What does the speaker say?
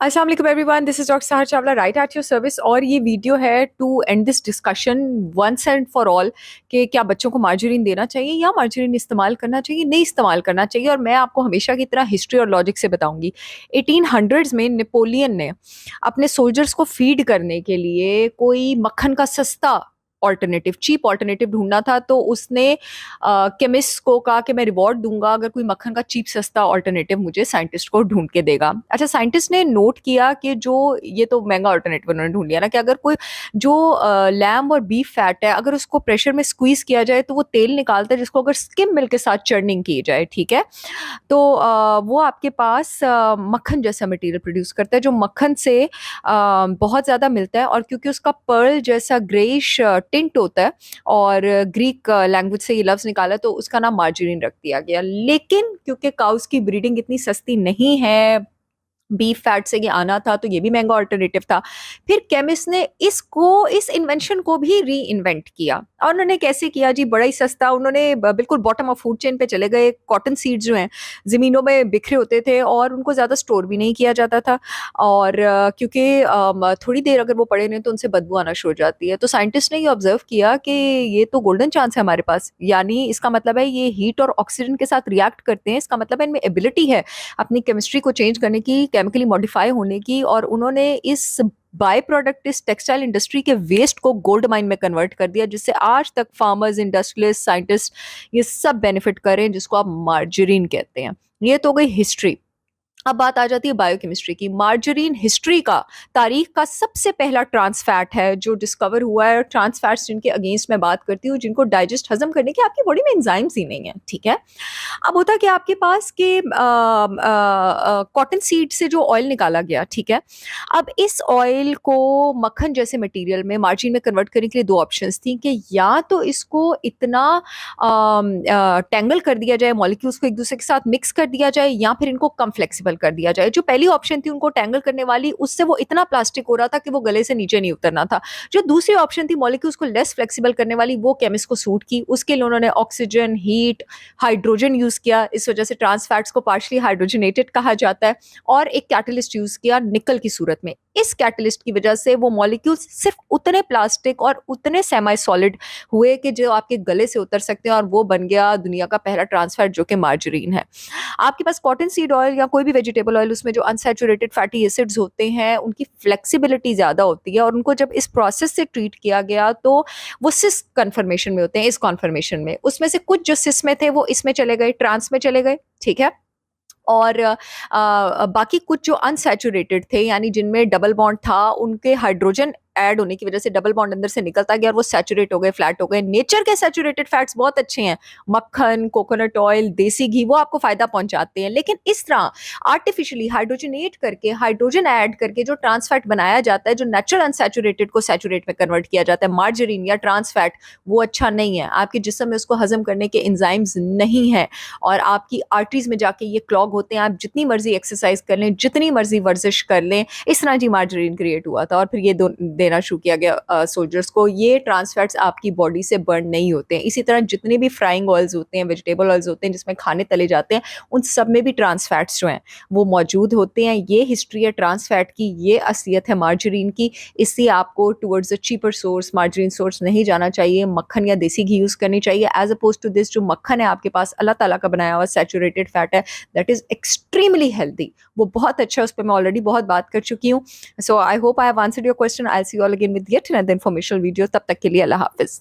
अस्सलाम वालेकुम everyone, this is doctor Sahar Chawla right at your service. और ये वीडियो है to end this discussion once and for all कि क्या बच्चों को मार्जरीन देना चाहिए या मार्जरीन इस्तेमाल करना चाहिए, नहीं इस्तेमाल करना चाहिए। और मैं आपको हमेशा की तरह हिस्ट्री और लॉजिक से बताऊंगी। 1800s में नेपोलियन ने अपने सोल्जर्स को फीड करने के लिए कोई मक्खन का सस्ता ऑल्टरनेटिव, चीप ऑल्टरनेटिव ढूंढना था, तो उसने केमिस्ट को कहा कि मैं रिवॉर्ड दूंगा अगर कोई मक्खन का चीप सस्ता ऑल्टरनेटिव मुझे साइंटिस्ट को ढूंढ के देगा। अच्छा, साइंटिस्ट ने नोट किया कि जो ये तो महंगा ऑल्टरनेटिव उन्होंने ढूंढ लिया ना, कि अगर कोई जो लैम्ब और बीफ फैट है, अगर उसको प्रेशर में स्क्वीज किया जाए तो वो तेल निकालता है, जिसको अगर स्किम मिल्क के साथ चर्निंग की जाए, ठीक है, तो वो आपके पास मक्खन जैसा मटेरियल प्रोड्यूस करता है, जो मक्खन से बहुत ज़्यादा मिलता है। और क्योंकि उसका पर्ल जैसा ग्रेइश टिंट होता है, और ग्रीक लैंग्वेज से ये लफ्ज़ निकाला, तो उसका नाम मार्जरीन रख दिया गया। लेकिन क्योंकि काउस की ब्रीडिंग इतनी सस्ती नहीं है, बीफ फैट से ये आना था, तो ये भी महंगा ऑल्टरनेटिव था। फिर केमिस्ट ने इस इन्वेंशन को भी री इन्वेंट किया। और उन्होंने कैसे किया जी? बड़ा ही सस्ता। उन्होंने बिल्कुल बॉटम ऑफ फूड चेन पे चले गए। कॉटन सीड्स जो हैं ज़मीनों में बिखरे होते थे, और उनको ज़्यादा स्टोर भी नहीं किया जाता था। और क्योंकि थोड़ी देर अगर वो पड़े नहीं तो उनसे बदबू आना शुरू हो जाती है। तो साइंटिस्ट ने ये ऑब्जर्व किया कि ये तो गोल्डन चांस है हमारे पास, यानी इसका मतलब है ये हीट और ऑक्सीजन के साथ रिएक्ट करते हैं, इसका मतलब है इनमें एबिलिटी है अपनी केमिस्ट्री को चेंज करने की, केमिकली मॉडिफाई होने की। और उन्होंने इस बाय प्रोडक्ट, इस टेक्सटाइल इंडस्ट्री के वेस्ट को गोल्ड माइन में कन्वर्ट कर दिया, जिससे आज तक फार्मर्स, इंडस्ट्रियलिस्ट, साइंटिस्ट ये सब बेनिफिट कर रहे हैं, जिसको आप मार्जरीन कहते हैं। ये तो गई हिस्ट्री। अब बात आ जाती है बायोकेमिस्ट्री की। मार्जरीन हिस्ट्री का, तारीख का सबसे पहला ट्रांस फैट है जो डिस्कवर हुआ है। ट्रांस फैट्स जिनके अगेंस्ट मैं बात करती हूँ, जिनको डाइजेस्ट, हजम करने के आपकी बॉडी में एंजाइम्स ही नहीं है, ठीक है। अब होता क्या आपके पास कि कॉटन सीड से जो ऑयल निकाला गया, ठीक है, अब इस ऑयल को मक्खन जैसे मटेरियल में, मार्जिन में कन्वर्ट करने के लिए दो ऑप्शंस थी कि या तो इसको इतना टेंगल कर दिया जाए, मॉलिक्यूल्स को एक दूसरे के साथ मिक्स कर दिया जाए, या फिर इनको कम फ्लेक्सिबल कर दिया जाए। जो पहली ऑप्शन थी उनको टेंगल करने वाली, उससे वो इतना प्लास्टिक हो रहा था कि वो गले से नीचे नहीं उतरना था। जो दूसरी ऑप्शन थी मॉलिक्यूल्स को लेस फ्लेक्सिबल करने वाली, वो केमिस्ट को सूट की। उसके लिए उन्होंने ऑक्सीजन, हीट, हाइड्रोजन यूज किया। इस वजह से ट्रांस फैट्स को पार्शली हाइड्रोजनेटेड कहा जाता है। और एक कैटलिस्ट यूज किया निकल की सूरत में। इस कैटलिस्ट की वजह से वो मॉलिक्यूल्स सिर्फ उतने प्लास्टिक और उतने सेमी सॉलिड हुए कि जो आपके गले से उतर सकते हैं, और वो बन गया दुनिया का पहला ट्रांस फैट, जो कि मार्जरीन है। आपके पास कॉटन सीड ऑयल या कोई भी वेजिटेबल ऑयल, उसमें जो अनसैचुरेटेड फैटी एसिड्स होते हैं उनकी फ्लेक्सिबिलिटी ज़्यादा होती है, और उनको जब इस प्रोसेस से ट्रीट किया गया तो वो सिस कन्फर्मेशन में होते हैं, इस कॉन्फर्मेशन में। उसमें से कुछ जो सिस में थे वो इसमें चले गए, ट्रांस में चले गए, ठीक है। और बाकी कुछ जो अनसैचुरेटेड थे, यानी जिनमें डबल बॉन्ड था, उनके हाइड्रोजन ऐड होने की वजह से डबल बॉन्ड अंदर से निकलता गया और वो सैचुरेट हो गए, फ्लैट हो गए। नेचर के सैचुरेटेड फैट्स बहुत अच्छे हैं, मक्खन, कोकोनट ऑयल, देसी घी, वो आपको फायदा पहुंचाते हैं। लेकिन इस तरह आर्टिफिशियली हाइड्रोजनेट करके, हाइड्रोजन ऐड करके जो ट्रांस फैट बनाया जाता है, जो नेचुरल अनसैचुरेटेड को सैचुरेट में कन्वर्ट किया जाता है, मार्जरीन या ट्रांस फैट, वो अच्छा नहीं है। आपके जिस्म में उसको हजम करने के एंजाइम्स नहीं है, और आपकी आर्टरीज में जाके ये क्लॉग होते हैं। आप जितनी मर्जी एक्सरसाइज कर लें, जितनी मर्जी वर्जिश कर लें, इस तरह जी मार्जरीन क्रिएट हुआ था। और फिर ये देना शुरू किया गया सोल्जर्स को। ये ट्रांस फैट्स आपकी बॉडी से बर्न नहीं होते हैं। इसी तरह जितने भी फ्राइंग ऑयल्स होते हैं, वेजिटेबल ऑयल्स होते हैं जिसमें खाने तले जाते हैं, उन सब में भी ट्रांस फैट्स जो हैं वो मौजूद होते हैं। ये हिस्ट्री है ट्रांस फैट की, ये असलियत है मार्जरीन की। इससे आपको towards the cheaper source, margarine source नहीं जाना चाहिए। मक्खन या देसी घी यूज़ करनी चाहिए, एज अपोज टू दिस जो मक्खन है आपके पास, अल्लाह ताला का बनाया हुआ सैचुरेटेड फैट है, दैट इज़ एक्सट्रीमली हेल्दी। वो बहुत अच्छा है, उस पर मैं ऑलरेडी बहुत बात कर चुकी हूँ। So I hope I have answered your question. I will see you all again with yet another informational video. तब तक के लिए अल्लाह हाफिज।